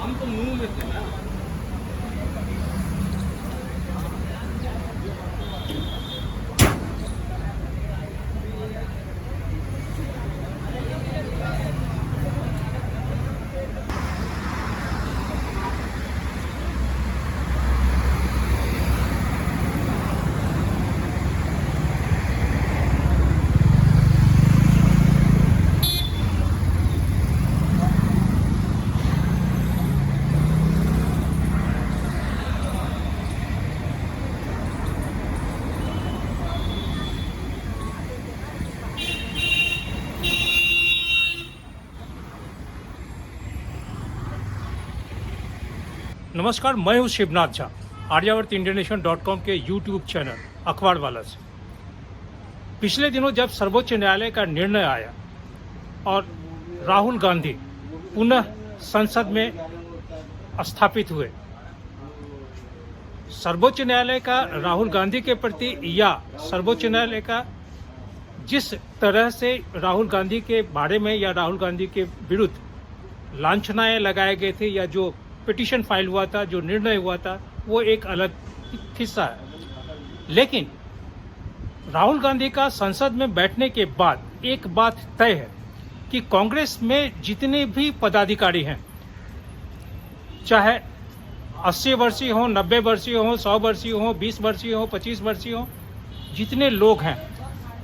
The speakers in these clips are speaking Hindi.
हम तो मुंह में थे ना। नमस्कार, मैं हूं शिवनाथ झा, आर्यावर्त इंडियनेशन.com के यूट्यूब चैनल अखबार वाला से। पिछले दिनों जब सर्वोच्च न्यायालय का निर्णय आया और राहुल गांधी पुनः संसद में स्थापित हुए, सर्वोच्च न्यायालय का राहुल गांधी के प्रति या सर्वोच्च न्यायालय का जिस तरह से राहुल गांधी के बारे में या राहुल गांधी के विरुद्ध लांछनाएं लगाए गए थे या जो पिटीशन फाइल हुआ था, जो निर्णय हुआ था, वो एक अलग हिस्सा है। लेकिन राहुल गांधी का संसद में बैठने के बाद एक बात तय है कि कांग्रेस में जितने भी पदाधिकारी हैं, चाहे 80 वर्षीय हो, 90 वर्षीय हो, 100 वर्षीय हो, 20 वर्षीय हो, 25 वर्षीय हो, जितने लोग हैं,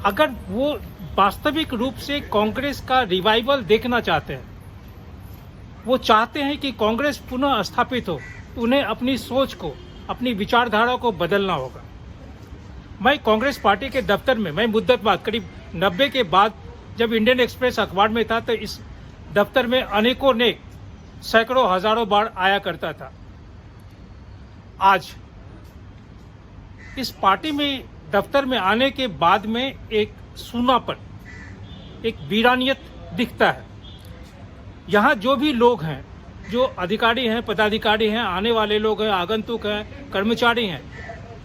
अगर वो वास्तविक रूप से कांग्रेस का रिवाइवल देखना चाहते हैं, वो चाहते हैं कि कांग्रेस पुनः स्थापित हो, उन्हें अपनी सोच को, अपनी विचारधारा को बदलना होगा। मैं कांग्रेस पार्टी के दफ्तर में, मैं मुद्दत बाद करीब 90 के बाद जब इंडियन एक्सप्रेस अखबार में था, तो इस दफ्तर में अनेकों ने सैकड़ों हजारों बार आया करता था। आज इस पार्टी में दफ्तर में आने के बाद में एक सूनापन, एक वीरानियत दिखता है। यहाँ जो भी लोग हैं, जो अधिकारी हैं, पदाधिकारी हैं, आने वाले लोग हैं, आगंतुक हैं, कर्मचारी हैं,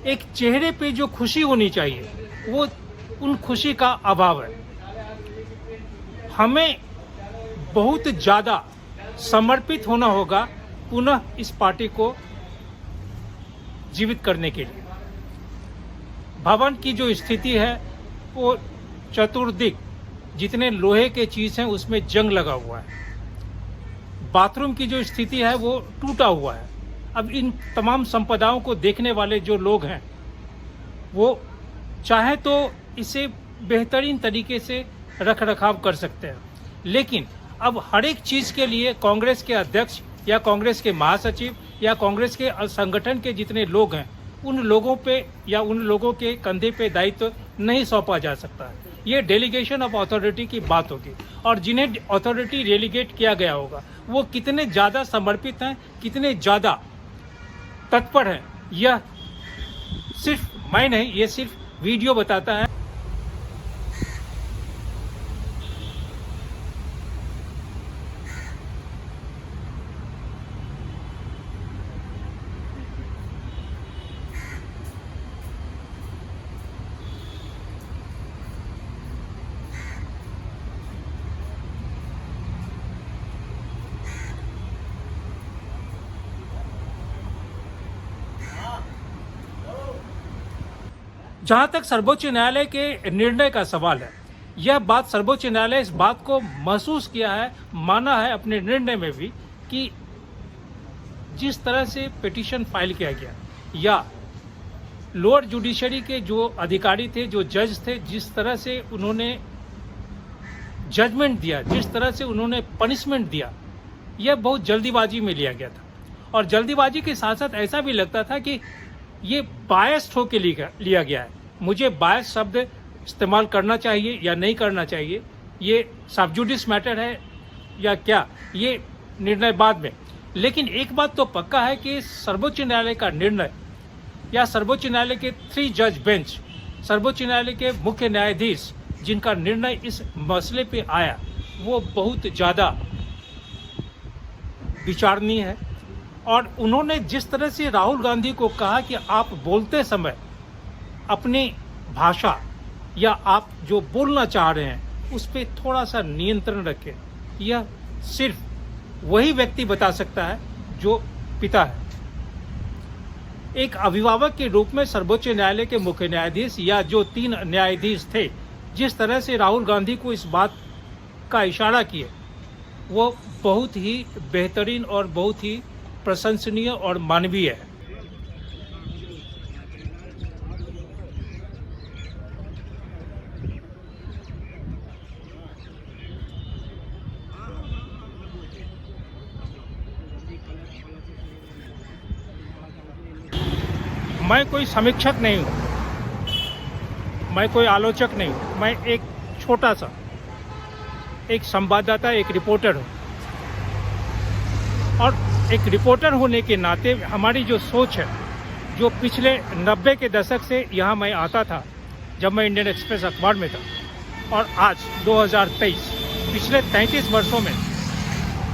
एक चेहरे पे जो खुशी होनी चाहिए, वो उन खुशी का अभाव है। हमें बहुत ज़्यादा समर्पित होना होगा पुनः इस पार्टी को जीवित करने के लिए। भवन की जो स्थिति है वो चतुर्दिक जितने लोहे के चीज़ हैं उसमें जंग लगा हुआ है। बाथरूम की जो स्थिति है वो टूटा हुआ है। अब इन तमाम संपदाओं को देखने वाले जो लोग हैं, वो चाहे तो इसे बेहतरीन तरीके से रख रखाव कर सकते हैं, लेकिन अब हर एक चीज़ के लिए कांग्रेस के अध्यक्ष या कांग्रेस के महासचिव या कांग्रेस के संगठन के जितने लोग हैं, उन लोगों पे या उन लोगों के कंधे पे दायित्व नहीं सौंपा जा सकता है। ये डेलीगेशन ऑफ अथॉरिटी की बात होगी, और जिन्हें अथॉरिटी डेलीगेट किया गया होगा वो कितने ज़्यादा समर्पित हैं, कितने ज़्यादा तत्पर हैं, यह सिर्फ मैं नहीं, ये सिर्फ वीडियो बताता है। जहां तक सर्वोच्च न्यायालय के निर्णय का सवाल है, यह बात सर्वोच्च न्यायालय इस बात को महसूस किया है, माना है अपने निर्णय में भी, कि जिस तरह से पिटीशन फाइल किया गया या लोअर जुडिशरी के जो अधिकारी थे, जो जज थे, जिस तरह से उन्होंने जजमेंट दिया, जिस तरह से उन्होंने पनिशमेंट दिया, यह बहुत जल्दीबाजी में लिया गया था। और जल्दीबाजी के साथ साथ ऐसा भी लगता था कि ये बायस्ड होकर लिया गया है। मुझे बायस शब्द इस्तेमाल करना चाहिए या नहीं करना चाहिए, ये सब जुडिस मैटर है या क्या, ये निर्णय बाद में। लेकिन एक बात तो पक्का है कि सर्वोच्च न्यायालय का निर्णय या सर्वोच्च न्यायालय के 3 जज बेंच, सर्वोच्च न्यायालय के मुख्य न्यायाधीश जिनका निर्णय इस मसले पे आया, वो बहुत ज़्यादा विचारणीय है। और उन्होंने जिस तरह से राहुल गांधी को कहा कि आप बोलते समय अपनी भाषा या आप जो बोलना चाह रहे हैं उस पर थोड़ा सा नियंत्रण रखें, यह सिर्फ वही व्यक्ति बता सकता है जो पिता है। एक अभिभावक के रूप में सर्वोच्च न्यायालय के मुख्य न्यायाधीश या जो 3 न्यायाधीश थे, जिस तरह से राहुल गांधी को इस बात का इशारा किए, वो बहुत ही बेहतरीन और बहुत ही प्रशंसनीय और मानवीय है। मैं कोई समीक्षक नहीं हूँ, मैं कोई आलोचक नहीं हूँ, मैं एक छोटा सा एक संवाददाता, एक रिपोर्टर हूँ। और एक रिपोर्टर होने के नाते हमारी जो सोच है, जो पिछले 90 के दशक से यहाँ मैं आता था जब मैं इंडियन एक्सप्रेस अखबार में था, और आज 2023 पिछले 33 वर्षों में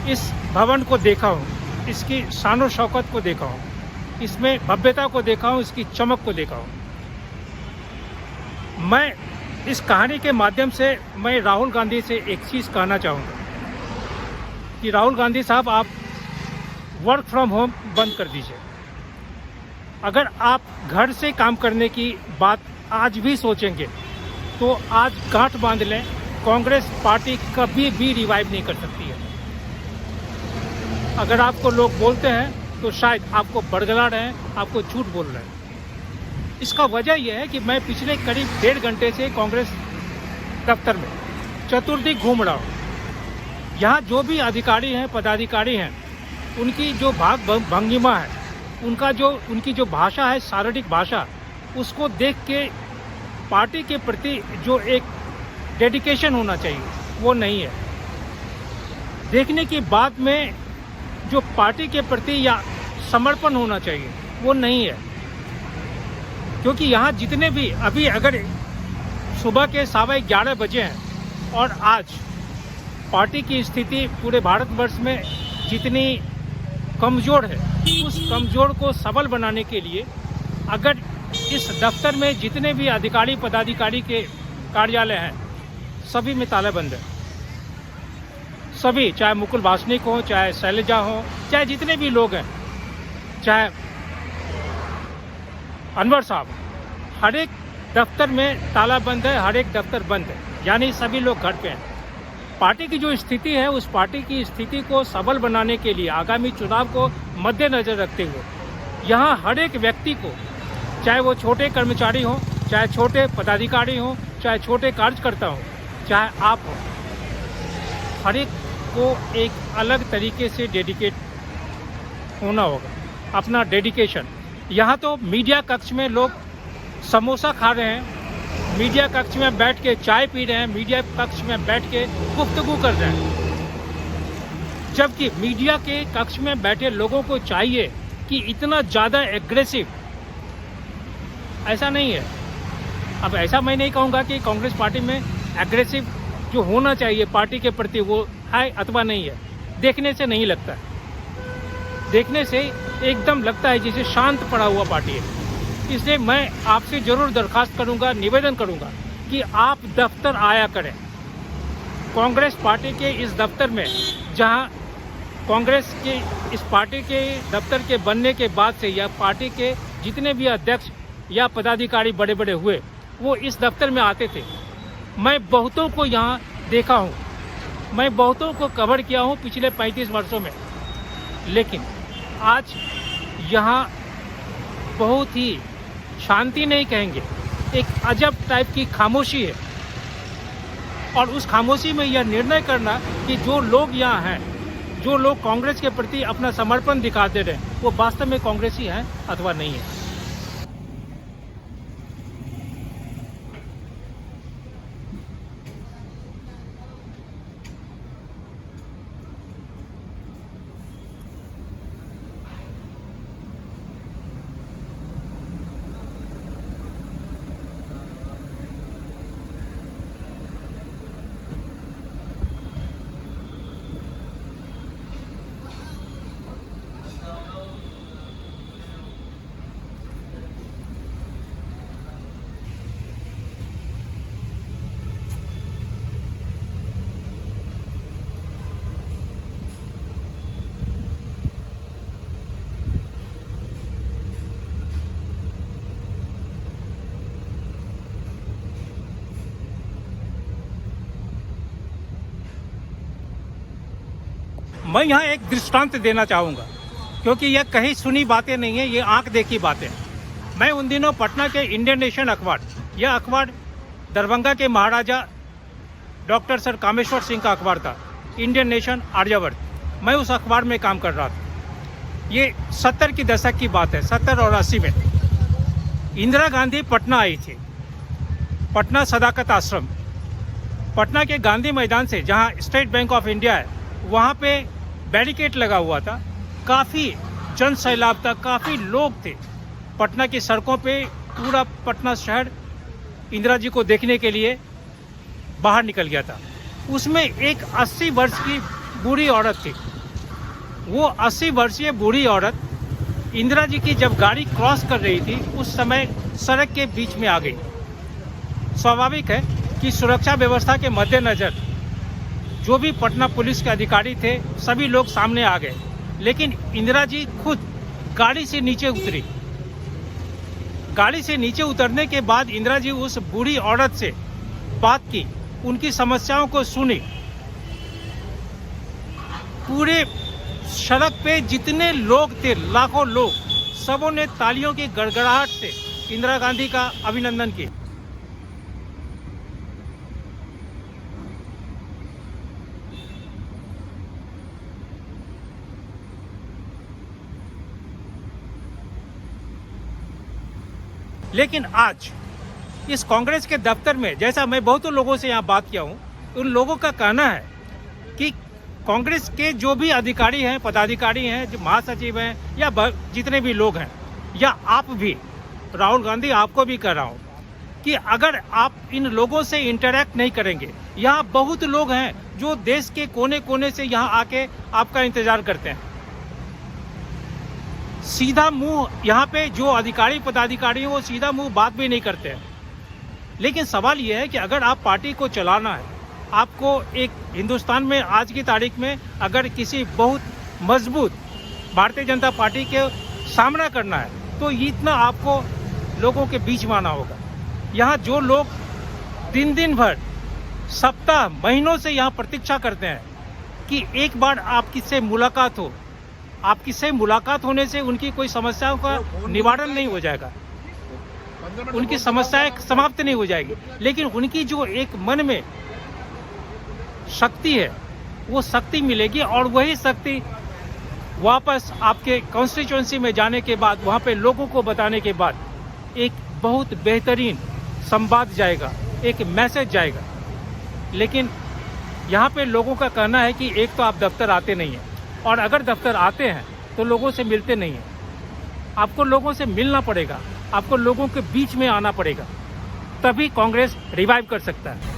इस भवन को देखा हूँ, इसकी शान शौकत को देखा हूँ, इसमें भव्यता को देखा हूँ, इसकी चमक को देखा हूँ। मैं इस कहानी के माध्यम से मैं राहुल गांधी से एक चीज़ कहना चाहूँगा कि राहुल गांधी साहब, आप वर्क फ्रॉम होम बंद कर दीजिए। अगर आप घर से काम करने की बात आज भी सोचेंगे तो आज गांठ बांध लें, कांग्रेस पार्टी कभी भी रिवाइव नहीं कर सकती है। अगर आपको लोग बोलते हैं तो शायद आपको बड़गला रहे हैं, आपको झूठ बोल रहे हैं। इसका वजह यह है कि मैं पिछले करीब 1.5 घंटे से कांग्रेस दफ्तर में चतुर्दिक घूम रहा हूँ। यहाँ जो भी अधिकारी हैं, पदाधिकारी हैं, उनकी जो भंगिमा है, उनकी जो भाषा है, शारीरिक भाषा, उसको देख के पार्टी के प्रति जो एक डेडिकेशन होना चाहिए वो नहीं है। देखने के बाद में जो पार्टी के प्रति या समर्पण होना चाहिए वो नहीं है। क्योंकि यहाँ जितने भी अभी अगर सुबह के 11:15 बजे हैं और आज पार्टी की स्थिति पूरे भारतवर्ष में जितनी कमज़ोर है, उस कमज़ोर को सबल बनाने के लिए अगर इस दफ्तर में जितने भी अधिकारी पदाधिकारी के कार्यालय हैं, सभी में ताला बंद है। सभी, चाहे मुकुल वासनिक हो, चाहे शैलजा हो, चाहे जितने भी लोग हैं, चाहे अनवर साहब, हर एक दफ्तर में ताला बंद है, हर एक दफ्तर बंद है, यानी सभी लोग घर पे हैं। पार्टी की जो स्थिति है, उस पार्टी की स्थिति को सबल बनाने के लिए आगामी चुनाव को मद्देनजर रखते हुए यहाँ हर एक व्यक्ति को, चाहे वो छोटे कर्मचारी हों, चाहे छोटे पदाधिकारी हों, चाहे छोटे कार्यकर्ता हों, चाहे आप हो, हर एक को एक अलग तरीके से डेडिकेट होना होगा, अपना डेडिकेशन। यहाँ तो मीडिया कक्ष में लोग समोसा खा रहे हैं, मीडिया कक्ष में बैठ के चाय पी रहे हैं, मीडिया कक्ष में बैठ के गुफ्तगू कर रहे हैं, जबकि मीडिया के कक्ष में बैठे लोगों को चाहिए कि इतना ज़्यादा एग्रेसिव, ऐसा नहीं है। अब ऐसा मैं नहीं कहूँगा कि कांग्रेस पार्टी में एग्रेसिव जो होना चाहिए पार्टी के प्रति वो है अथवा नहीं है, देखने से नहीं लगता। देखने से एकदम लगता है जैसे शांत पड़ा हुआ पार्टी है। इसलिए मैं आपसे ज़रूर दरखास्त करूंगा, निवेदन करूंगा कि आप दफ्तर आया करें। कांग्रेस पार्टी के इस दफ्तर में, जहां कांग्रेस के इस पार्टी के दफ्तर के बनने के बाद से या पार्टी के जितने भी अध्यक्ष या पदाधिकारी बड़े बड़े हुए, वो इस दफ्तर में आते थे। मैं बहुतों को यहाँ देखा हूँ, मैं बहुतों को कवर किया हूँ पिछले 35 वर्षों में, लेकिन आज यहाँ बहुत ही शांति नहीं कहेंगे, एक अजब टाइप की खामोशी है। और उस खामोशी में यह निर्णय करना कि जो लोग यहाँ हैं, जो लोग कांग्रेस के प्रति अपना समर्पण दिखा दे रहे हैं, वो वास्तव में कांग्रेसी हैं अथवा नहीं है। मैं यहाँ एक दृष्टांत देना चाहूँगा, क्योंकि यह कहीं सुनी बातें नहीं है, ये आंख देखी बातें। मैं उन दिनों पटना के इंडियन नेशन अखबार, यह अखबार दरभंगा के महाराजा डॉक्टर सर कामेश्वर सिंह का अखबार था, इंडियन नेशन आर्यावर्त। मैं उस अखबार में काम कर रहा था। ये 70 की दशक की बात है, 70 और 80 में। इंदिरा गांधी पटना आई थी, पटना सदाकत आश्रम। पटना के गांधी मैदान से, जहाँ स्टेट बैंक ऑफ इंडिया है, वहाँ पे बैरिकेड लगा हुआ था। काफ़ी जन सैलाब था, काफ़ी लोग थे। पटना की सड़कों पे पूरा पटना शहर इंदिरा जी को देखने के लिए बाहर निकल गया था। उसमें एक 80 वर्ष की बूढ़ी औरत थी। वो 80 वर्षीय बूढ़ी औरत इंदिरा जी की जब गाड़ी क्रॉस कर रही थी, उस समय सड़क के बीच में आ गई। स्वाभाविक है कि सुरक्षा व्यवस्था के मद्देनज़र जो भी पटना पुलिस के अधिकारी थे, सभी लोग सामने आ गए, लेकिन इंदिरा जी खुद गाड़ी से नीचे उतरी। गाड़ी से नीचे उतरने के बाद इंदिरा जी उस बूढ़ी औरत से बात की, उनकी समस्याओं को सुनी। पूरे सड़क पे जितने लोग थे, लाखों लोग, सबों ने तालियों की गड़गड़ाहट से इंदिरा गांधी का अभिनंदन किया। लेकिन आज इस कांग्रेस के दफ्तर में, जैसा मैं बहुतों लोगों से यहाँ बात किया हूँ, उन लोगों का कहना है कि कांग्रेस के जो भी अधिकारी हैं, पदाधिकारी हैं, जो महासचिव हैं, या जितने भी लोग हैं, या आप भी, राहुल गांधी आपको भी कह रहा हूँ कि अगर आप इन लोगों से इंटरेक्ट नहीं करेंगे, यहाँ बहुत लोग हैं जो देश के कोने कोने से यहाँ आके आपका इंतजार करते हैं। सीधा मुंह यहाँ पे जो अधिकारी पदाधिकारी हैं, वो सीधा मुंह बात भी नहीं करते हैं। लेकिन सवाल ये है कि अगर आप पार्टी को चलाना है, आपको एक हिंदुस्तान में आज की तारीख में अगर किसी बहुत मजबूत भारतीय जनता पार्टी के सामना करना है, तो इतना आपको लोगों के बीच में आना होगा। यहाँ जो लोग दिन दिन भर, सप्ताह, महीनों से यहाँ प्रतीक्षा करते हैं कि एक बार आपकी से मुलाकात हो, आपकी से मुलाकात होने से उनकी कोई समस्याओं का निवारण नहीं हो जाएगा, उनकी समस्याएं समाप्त नहीं हो जाएगी, लेकिन उनकी जो एक मन में शक्ति है, वो शक्ति मिलेगी। और वही शक्ति वापस आपके कॉन्स्टिट्यूएंसी में जाने के बाद, वहाँ पे लोगों को बताने के बाद, एक बहुत बेहतरीन संवाद जाएगा, एक मैसेज जाएगा। लेकिन यहाँ पे लोगों का कहना है कि एक तो आप दफ्तर आते नहीं हैं, और अगर दफ्तर आते हैं तो लोगों से मिलते नहीं हैं। आपको लोगों से मिलना पड़ेगा, आपको लोगों के बीच में आना पड़ेगा, तभी कांग्रेस रिवाइव कर सकता है।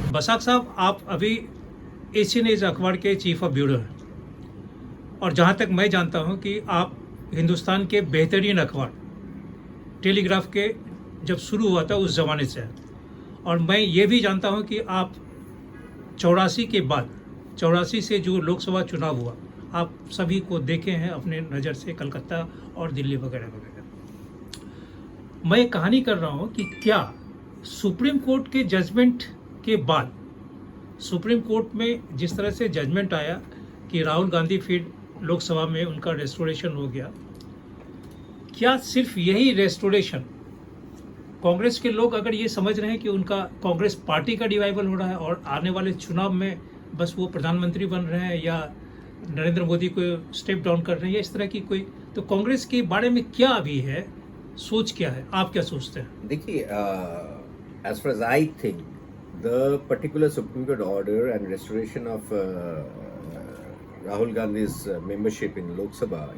बसाक साहब, आप अभी एशियन एज अखबार के चीफ ऑफ ब्यूरो हैं, और जहाँ तक मैं जानता हूँ कि आप हिंदुस्तान के बेहतरीन अखबार टेलीग्राफ के जब शुरू हुआ था उस ज़माने से हैं। और मैं ये भी जानता हूँ कि आप 84 के बाद, 84 से जो लोकसभा चुनाव हुआ, आप सभी को देखे हैं अपने नज़र से, कलकत्ता और दिल्ली वगैरह वगैरह। मैं कहानी कर रहा हूँ कि क्या सुप्रीम कोर्ट के जजमेंट के बाद, सुप्रीम कोर्ट में जिस तरह से जजमेंट आया कि राहुल गांधी फिर लोकसभा में उनका रेस्टोरेशन हो गया, क्या सिर्फ यही रेस्टोरेशन, कांग्रेस के लोग अगर ये समझ रहे हैं कि उनका कांग्रेस पार्टी का रिवाइवल हो रहा है और आने वाले चुनाव में बस वो प्रधानमंत्री बन रहे हैं या नरेंद्र मोदी को स्टेप डाउन कर रहे हैं, इस तरह की कोई, तो कांग्रेस के बारे में क्या अभी है, सोच क्या है, आप क्या सोचते हैं? देखिए, as far as I think, the particular Supreme Court order and restoration of Rahul Gandhi's membership in Lok Sabha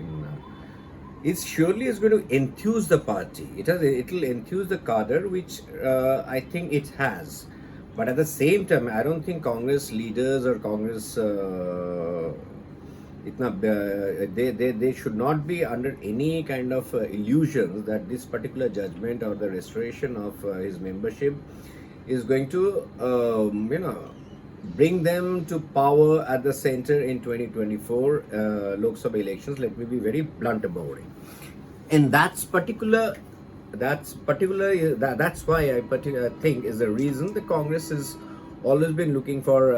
is surely is going to enthuse the party. It will enthuse the cadre, which I think it has. But at the same time, I don't think Congress leaders or Congress they should not be under any kind of illusions that this particular judgment or the restoration of his membership is going to bring them to power at the center in 2024 Lok Sabha elections. Let me be very blunt about it. And that's why I think is the reason the Congress has always been looking for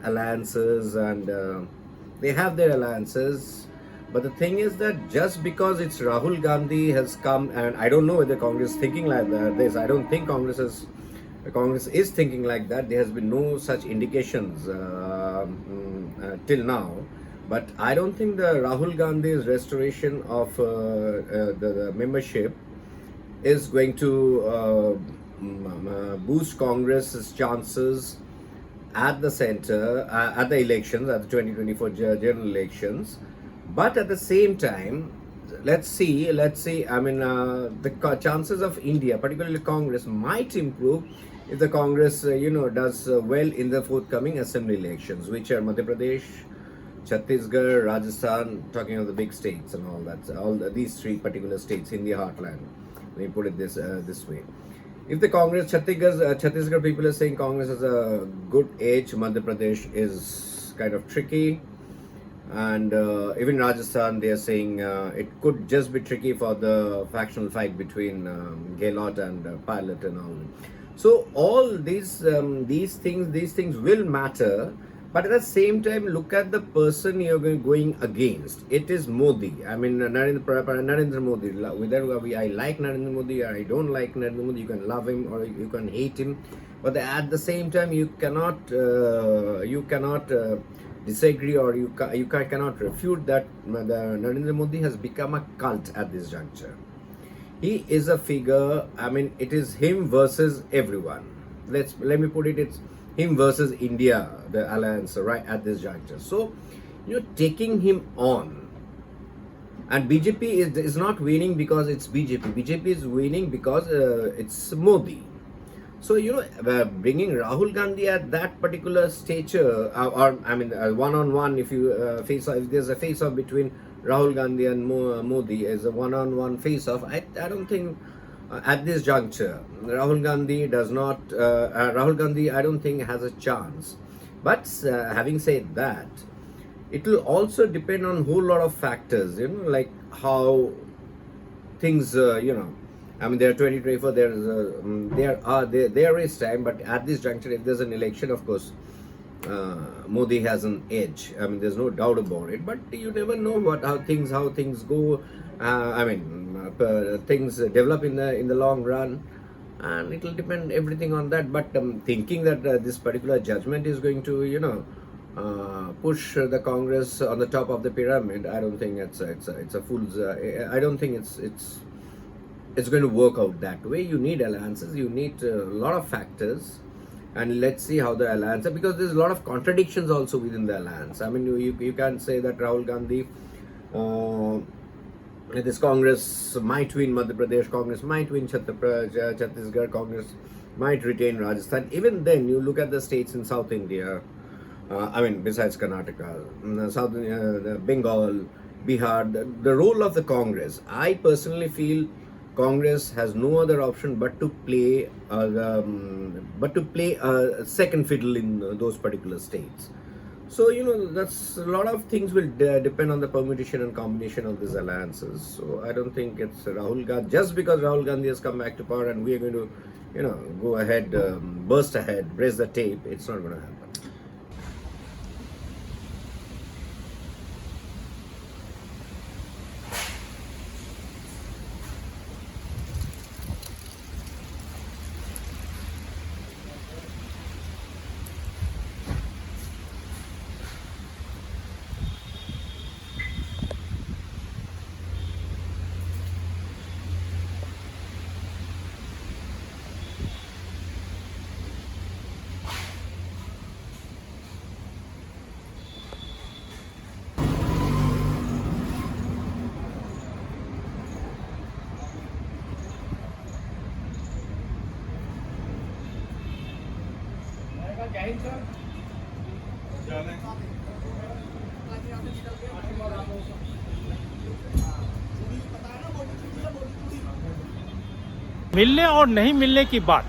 alliances, and they have their alliances. But the thing is that just because it's Rahul Gandhi has come, and I don't know whether Congress is thinking like this. I don't think Congress is thinking like that. There has been no such indications till now. But I don't think the Rahul Gandhi's restoration of the membership is going to boost Congress's chances at the center, at the elections, at the 2024 general elections. But at the same time, let's see. I mean, the chances of India, particularly Congress, might improve if the Congress, does well in the forthcoming assembly elections, which are Madhya Pradesh, Chhattisgarh, Rajasthan, talking of the big states and all that. These three particular states in the heartland. Let me put it this way. If the Congress, Chhattisgarh people are saying Congress has a good edge, Madhya Pradesh is kind of tricky, and even Rajasthan, they are saying it could just be tricky for the factional fight between Gehlot and Pilot and all. So all these things will matter. But at the same time, look at the person you're going against. It is Modi. I mean, Narendra Modi. Whether I like Narendra Modi or I don't like Narendra Modi, you can love him or you can hate him. But at the same time, you cannot disagree, or you cannot refute that Narendra Modi has become a cult at this juncture. He is a figure. I mean, it is him versus everyone. Let me put it. It's him versus India, the alliance, right at this juncture. So, taking him on, and BJP is not winning because it's BJP. BJP is winning because it's Modi. So, bringing Rahul Gandhi at that particular stature, or I mean, one-on-one, if there's a face-off between Rahul Gandhi and Modi, as a one-on-one face-off, I don't think. At this juncture, Rahul Gandhi, I don't think has a chance. But having said that, it will also depend on a whole lot of factors, like how things, I mean, there are 2024, there is time, but at this juncture, if there's an election, of course, Modi has an edge. I mean, there's no doubt about it. But you never know how things go. Things develop in the long run, and it will depend everything on that. But thinking that this particular judgment is going to, push the Congress on the top of the pyramid, I don't think it's a fool's. I don't think it's going to work out that way. You need alliances. You need a lot of factors. And let's see how the alliance, because there's a lot of contradictions also within the alliance. I mean, you can't say that Rahul Gandhi, this Congress might win Madhya Pradesh, Congress might win Chhattisgarh, Congress might retain Rajasthan. Even then, you look at the states in South India, besides Karnataka, Bengal, Bihar, the role of the Congress, I personally feel Congress has no other option but to play a second fiddle in those particular states. So that's a lot of things will depend on the permutation and combination of these alliances. So I don't think it's Rahul Gandhi, just because Rahul Gandhi has come back to power and we are going to go ahead, burst ahead, brace the tape. It's not going to happen. मिलने और नहीं मिलने की बात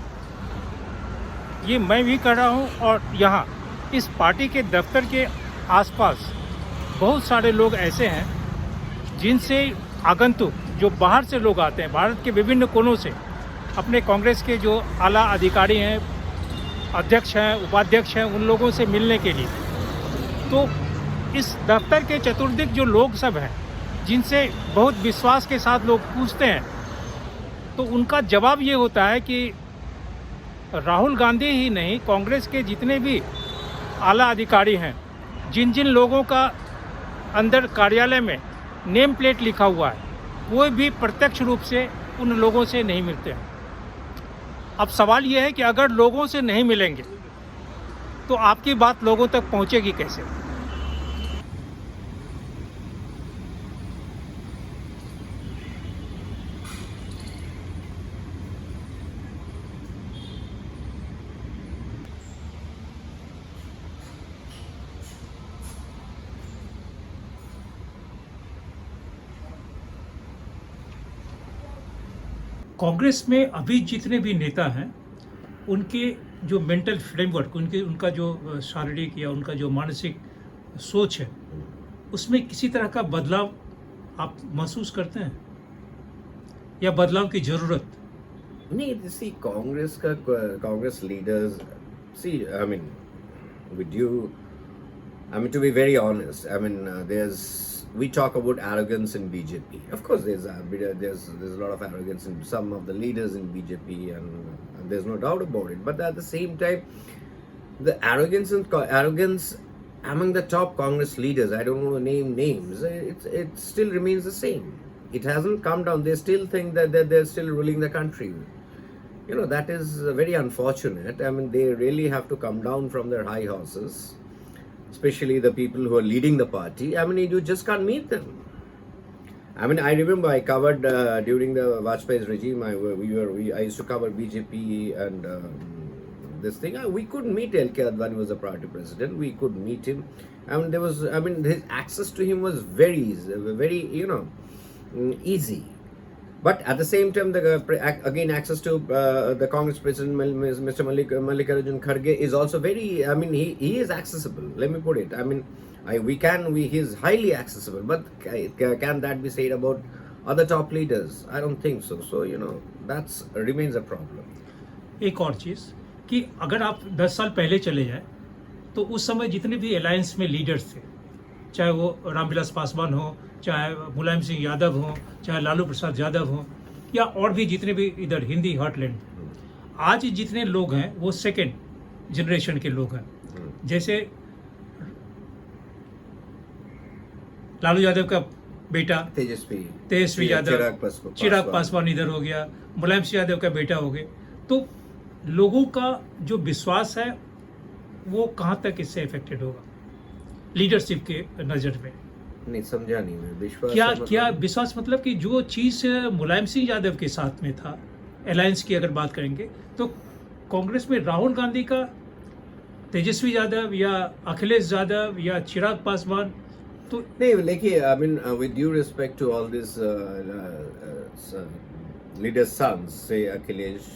ये मैं भी कर रहा हूँ, और यहाँ इस पार्टी के दफ्तर के आसपास बहुत सारे लोग ऐसे हैं जिनसे आगंतुक जो बाहर से लोग आते हैं, भारत के विभिन्न कोनों से, अपने कांग्रेस के जो आला अधिकारी हैं, अध्यक्ष हैं, उपाध्यक्ष हैं, उन लोगों से मिलने के लिए। तो इस दफ्तर के चतुर्दिक जो लोग सब हैं, जिनसे बहुत विश्वास के साथ लोग पूछते हैं, तो उनका जवाब ये होता है कि राहुल गांधी ही नहीं, कांग्रेस के जितने भी आला अधिकारी हैं, जिन जिन लोगों का अंदर कार्यालय में नेम प्लेट लिखा हुआ है, वो भी प्रत्यक्ष रूप से उन लोगों से नहीं मिलते हैं। अब सवाल ये है कि अगर लोगों से नहीं मिलेंगे तो आपकी बात लोगों तक पहुंचेगी कैसे? कांग्रेस में अभी जितने भी नेता हैं, उनके जो मेंटल फ्रेमवर्क, उनका जो शारीरिक या उनका जो मानसिक सोच है, उसमें किसी तरह का बदलाव आप महसूस करते हैं या बदलाव की ज़रूरत? नहीं, see Congress leaders, see I mean with you, I mean, to be very honest, I mean, we talk about arrogance in BJP. Of course, there's a lot of arrogance in some of the leaders in BJP, and there's no doubt about it. But at the same time, the arrogance among the top Congress leaders, I don't want to name names, it still remains the same. It hasn't come down. They still think that they're still ruling the country. You know, that is very unfortunate. I mean, they really have to come down from their high horses, especially the people who are leading the party. I mean, you just can't meet them. I mean, I remember I covered during the Vajpayee's regime. I used to cover BJP and this thing. We couldn't meet L.K. Advani was the party president. We could meet him. I mean, his access to him was very easy. But at the same time, again, access to the Congress president, Mr. Mallikarjun Kharge, is also very, I mean, he is accessible. Let me put it. I mean, he is highly accessible. But can that be said about other top leaders? I don't think so. So, that remains a problem. एक और चीज़ कि अगर आप 10 साल पहले चले जाए तो उस समय जितने भी अलायंस में लीडर्स थे, चाहे वो रामविलास पासवान हो, चाहे मुलायम सिंह यादव हो, चाहे लालू प्रसाद यादव हो, या और भी जितने भी इधर हिंदी हार्टलैंड, आज जितने लोग हैं वो सेकेंड जनरेशन के लोग हैं। जैसे लालू यादव का बेटा तेजस्वी यादव, चिराग पासवान इधर हो गया, मुलायम सिंह यादव का बेटा हो गए। तो लोगों का जो विश्वास है वो कहाँ तक इससे इफेक्टेड होगा लीडरशिप के नज़र में? नहीं समझा, नहीं मैं विश्वास क्या विश्वास मतलब कि जो चीज़ मुलायम सिंह यादव के साथ में था, अलायंस की अगर बात करेंगे, तो कांग्रेस में राहुल गांधी का, तेजस्वी यादव या अखिलेश यादव या चिराग पासवान, तो नहीं, देखिए, I mean with due respect to all this leaders' sons, say Akhilesh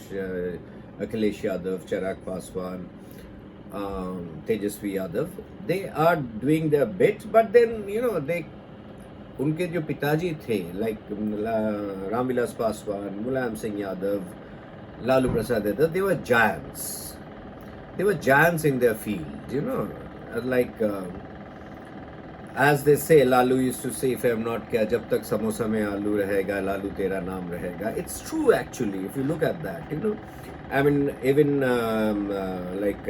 Yadav, Chirag Paswan, Tejasvi Yadav, they are doing their bit, but then उनके जो पिताजी थे, like Ramvilas Paswan, Mulayam Singh Yadav, Lalu Prasad Yadav, they were giants. They were giants in their field, like as they say, Lalu used to say, if I am not kya, jab tak samosa mein aloo rahega, Lalu tera naam rahega. It's true actually, if you look at that, I mean, even like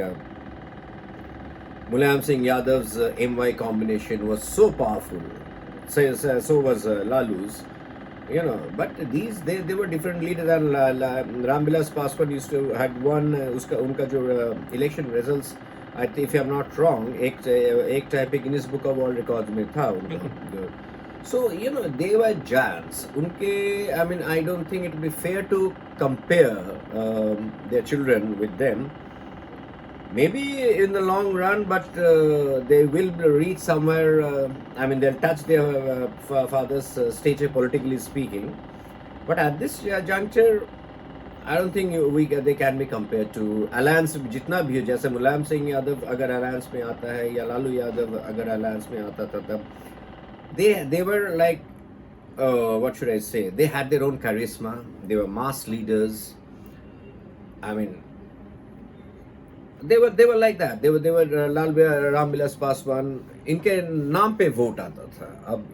Mulayam Singh Yadav's MY combination was so powerful. So was Lalu's, but they were different leaders. And Ramvilas Paswan used to had won unka jo election results, if I'm not wrong, एक type Guinness Book of World Records में था उनका. So they were giants. उनके, I mean, I don't think it would be fair to compare their children with them. maybe in the long run, but they will reach somewhere. I mean, they'll touch their father's stature, politically speaking. But at this juncture, I don't think they can be compared to alliance जितना भी हो, जैसे मुलायम सिंह यादव अगर alliance में आता है या लालू यादव अगर alliance में आता था तब they were like what should I say, they had their own charisma, they were mass leaders. I mean, they were like that, they were लाल रामविलास पासवान, इनके नाम पे वोट आता था. अब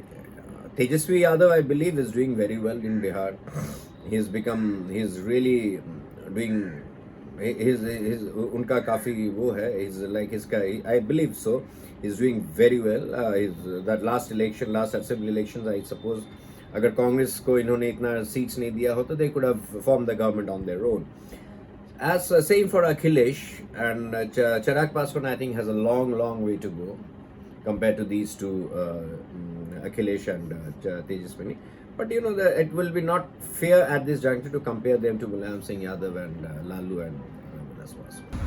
Tejashwi Yadav I believe is doing very well in Bihar. He's really doing his उनका काफ़ी वो है, he's like his I believe so, he's doing very well. That last assembly elections, I suppose अगर कांग्रेस को इन्होंने इतना सीट्स नहीं दिया होता, they could have formed the government on their own. As same for Akhilesh and Chirag Paswan, I think has a long way to go compared to these two, Akhilesh and Tejaswini. But you know, it will be not fair at this juncture to compare them to Mulayam Singh Yadav and Lalu and Ramvilas Paswan.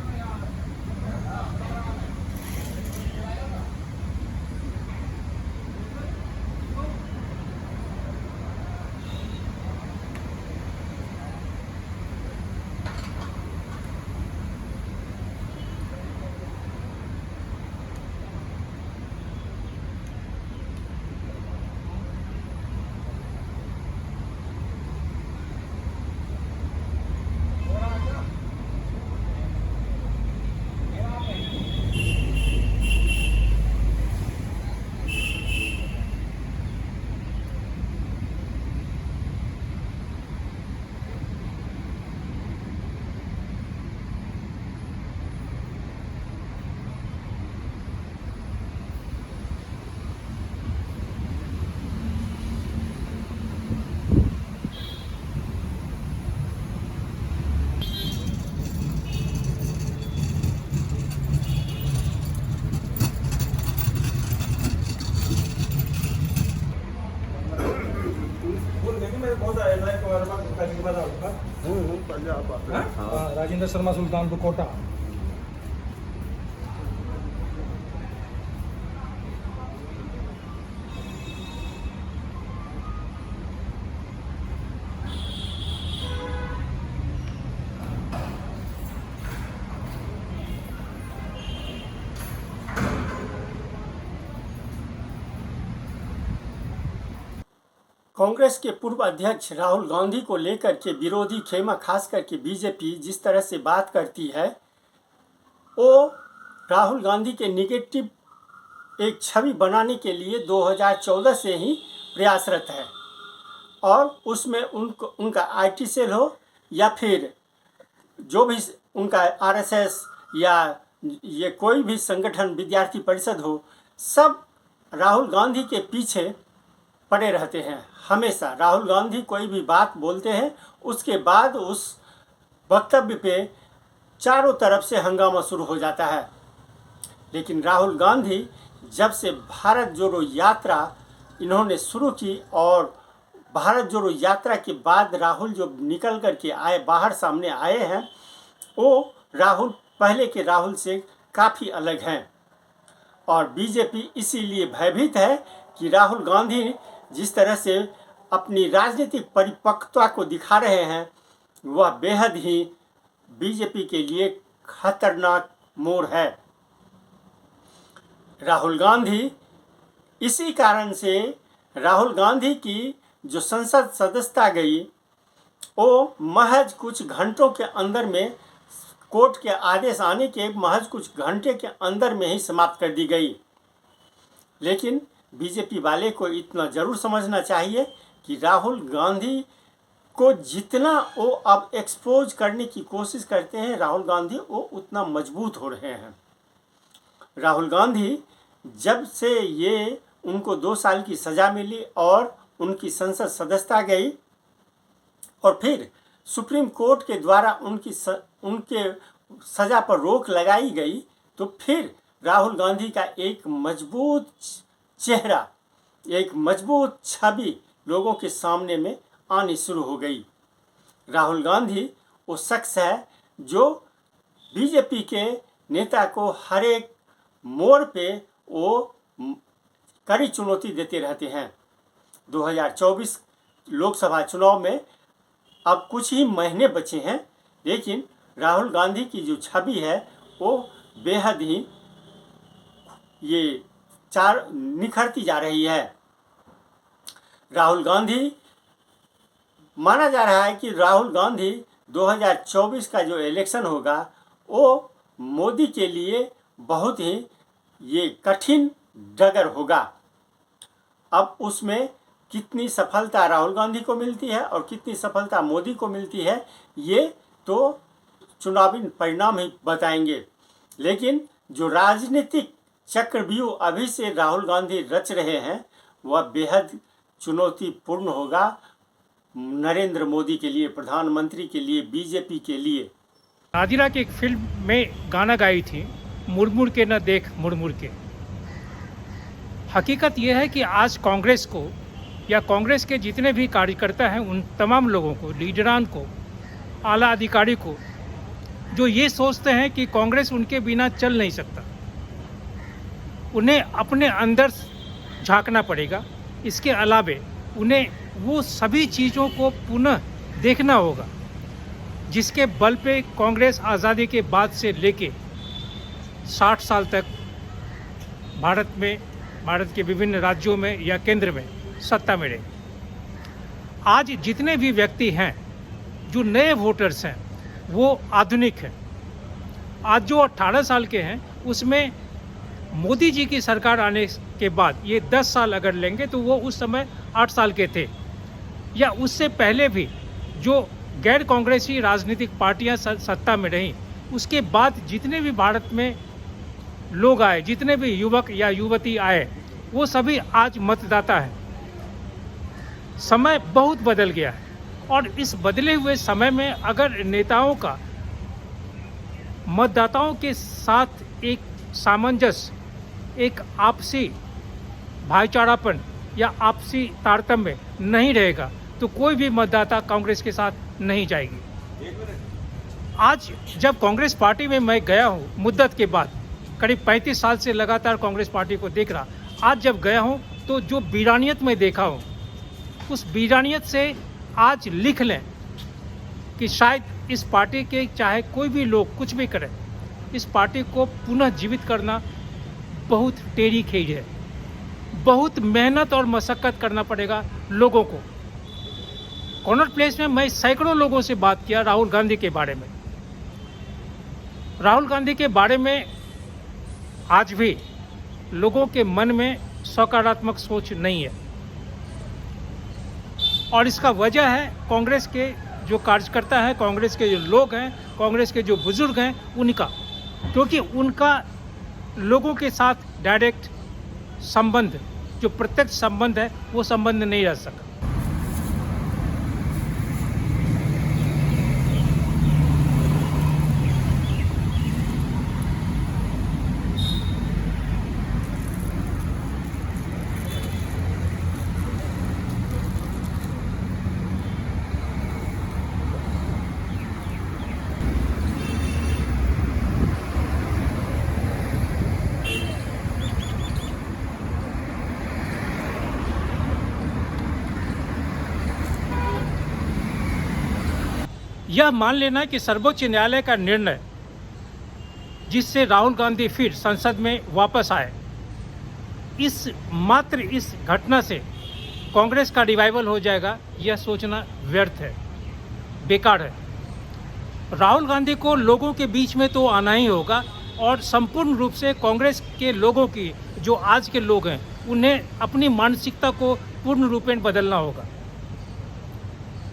Rajendra Sharma Sultanpur Kota. Congress के पूर्व अध्यक्ष राहुल गांधी को लेकर के विरोधी खेमा खास करके बीजेपी जिस तरह से बात करती है, वो राहुल गांधी के निगेटिव एक छवि बनाने के लिए 2014 से ही प्रयासरत है. और उसमें उनका आईटी सेल हो या फिर जो भी उनका आरएसएस या ये कोई भी संगठन, विद्यार्थी परिषद हो, सब राहुल गांधी के पीछे पड़े रहते हैं. हमेशा राहुल गांधी कोई भी बात बोलते हैं, उसके बाद उस वक्तव्य पे चारों तरफ से हंगामा शुरू हो जाता है. लेकिन राहुल गांधी जब से भारत जोड़ो यात्रा इन्होंने शुरू की और भारत जोड़ो यात्रा के बाद राहुल जो निकल कर के आए, बाहर सामने आए हैं, वो राहुल पहले के राहुल से काफ़ी अलग हैं. और बीजेपी इसीलिए भयभीत है कि राहुल गांधी जिस तरह से अपनी राजनीतिक परिपक्वता को दिखा रहे हैं, वह बेहद ही बीजेपी के लिए खतरनाक मोड़ है. राहुल गांधी, इसी कारण से राहुल गांधी की जो संसद सदस्यता गई, वो महज कुछ घंटों के अंदर में, कोर्ट के आदेश आने के महज कुछ घंटे के अंदर में ही समाप्त कर दी गई. लेकिन बीजेपी वाले को इतना ज़रूर समझना चाहिए कि राहुल गांधी को जितना वो अब एक्सपोज करने की कोशिश करते हैं, राहुल गांधी वो उतना मजबूत हो रहे हैं. राहुल गांधी जब से ये उनको 2 साल की सज़ा मिली और उनकी संसद सदस्यता गई और फिर सुप्रीम कोर्ट के द्वारा उनके सज़ा पर रोक लगाई गई, तो फिर राहुल गांधी का एक मजबूत चेहरा, एक मजबूत छवि लोगों के सामने में आनी शुरू हो गई. राहुल गांधी वो शख्स है जो बीजेपी के नेता को हर एक मोड़ पे वो कड़ी चुनौती देते रहते हैं। 2024 लोकसभा चुनाव में अब कुछ ही महीने बचे हैं, लेकिन राहुल गांधी की जो छवि है वो बेहद ही निखरती जा रही है। राहुल गांधी, माना जा रहा है कि राहुल गांधी 2024 का जो इलेक्शन होगा वो मोदी के लिए बहुत ही कठिन डगर होगा। अब उसमें कितनी सफलता राहुल गांधी को मिलती है और कितनी सफलता मोदी को मिलती है, ये तो चुनावी परिणाम ही बताएंगे। लेकिन जो राजनीतिक चक्रव्यूह अभी से राहुल गांधी रच रहे हैं वह बेहद चुनौतीपूर्ण होगा नरेंद्र मोदी के लिए, प्रधानमंत्री के लिए, बीजेपी के लिए। नादिरा की एक फिल्म में गाना गाई थी, मुड़ मुड़ के न देख मुड़ मुड़ के। हकीकत यह है कि आज कांग्रेस को या कांग्रेस के जितने भी कार्यकर्ता हैं उन तमाम लोगों को, लीडरान को, आला अधिकारी को, जो ये सोचते हैं कि कांग्रेस उनके बिना चल नहीं सकता, उन्हें अपने अंदर झांकना पड़ेगा। इसके अलावे उन्हें वो सभी चीज़ों को पुनः देखना होगा जिसके बल पे कांग्रेस आज़ादी के बाद से लेके 60 साल तक भारत के विभिन्न राज्यों में या केंद्र में सत्ता में रहे। आज जितने भी व्यक्ति हैं जो नए वोटर्स हैं वो आधुनिक हैं। आज जो 18 साल के हैं उसमें मोदी जी की सरकार आने के बाद ये 10 साल अगर लेंगे तो वो उस समय 8 साल के थे, या उससे पहले भी जो गैर कांग्रेसी राजनीतिक पार्टियां सत्ता में रहीं, उसके बाद जितने भी भारत में लोग आए, जितने भी युवक या युवती आए, वो सभी आज मतदाता हैं। समय बहुत बदल गया है और इस बदले हुए समय में अगर नेताओं का मतदाताओं के साथ एक सामंजस्य, एक आपसी भाईचारापन या आपसी तारतम्य नहीं रहेगा तो कोई भी मतदाता कांग्रेस के साथ नहीं जाएगी। आज जब कांग्रेस पार्टी में मैं गया हूँ मुद्दत के बाद, करीब 35 साल से लगातार कांग्रेस पार्टी को देख रहा, आज जब गया हूँ तो जो वीरानियत मैं देखा हूँ उस वीरानियत से आज लिख लें कि शायद इस पार्टी के चाहे कोई भी लोग कुछ भी करें, इस पार्टी को पुनः जीवित करना बहुत टेढ़ी खीर है। बहुत मेहनत और मशक्क़त करना पड़ेगा लोगों को। कॉनॉट प्लेस में मैं सैकड़ों लोगों से बात किया राहुल गांधी के बारे में। राहुल गांधी के बारे में आज भी लोगों के मन में सकारात्मक सोच नहीं है और इसका वजह है कांग्रेस के जो कार्यकर्ता हैं, कांग्रेस के जो लोग हैं, कांग्रेस के जो बुजुर्ग हैं उनका, क्योंकि उनका लोगों के साथ डायरेक्ट संबंध, जो प्रत्यक्ष संबंध है, वो संबंध नहीं रह सका। यह मान लेना कि सर्वोच्च न्यायालय का निर्णय जिससे राहुल गांधी फिर संसद में वापस आए, इस घटना से कांग्रेस का रिवाइवल हो जाएगा, यह सोचना व्यर्थ है, बेकार है। राहुल गांधी को लोगों के बीच में तो आना ही होगा और संपूर्ण रूप से कांग्रेस के लोगों की, जो आज के लोग हैं, उन्हें अपनी मानसिकता को पूर्ण रूपेण बदलना होगा।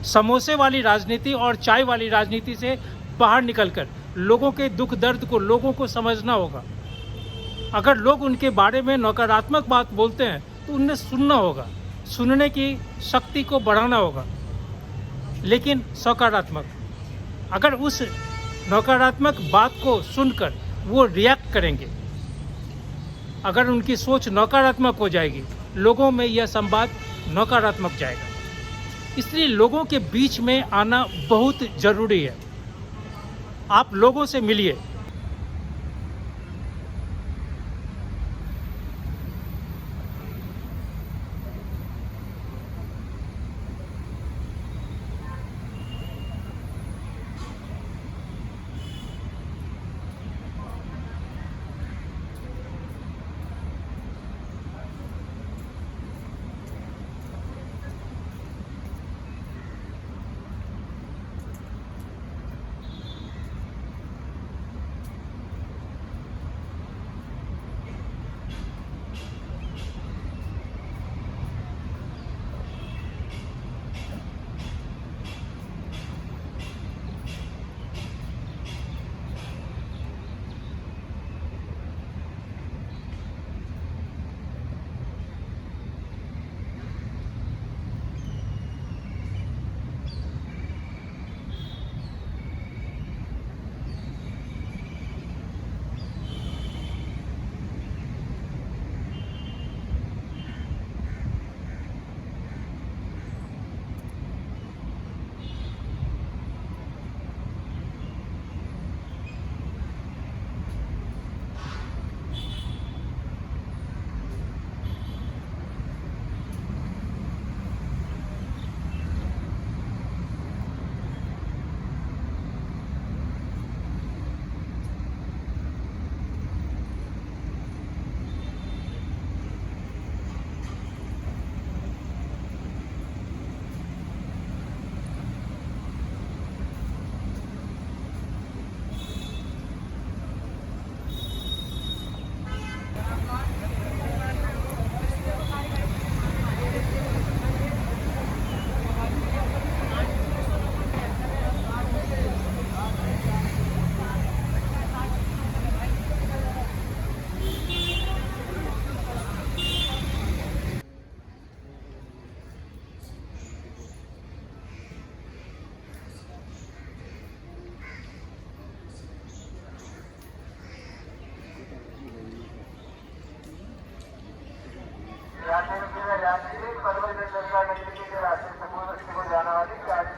समोसे वाली राजनीति और चाय वाली राजनीति से बाहर निकलकर लोगों के दुख दर्द को लोगों को समझना होगा। अगर लोग उनके बारे में नकारात्मक बात बोलते हैं तो उन्हें सुनना होगा, सुनने की शक्ति को बढ़ाना होगा, लेकिन सकारात्मक। अगर उस नकारात्मक बात को सुनकर वो रिएक्ट करेंगे, अगर उनकी सोच नकारात्मक हो जाएगी, लोगों में यह संवाद नकारात्मक जाएगा। इसलिए लोगों के बीच में आना बहुत ज़रूरी है। आप लोगों से मिलिए, सरकार ने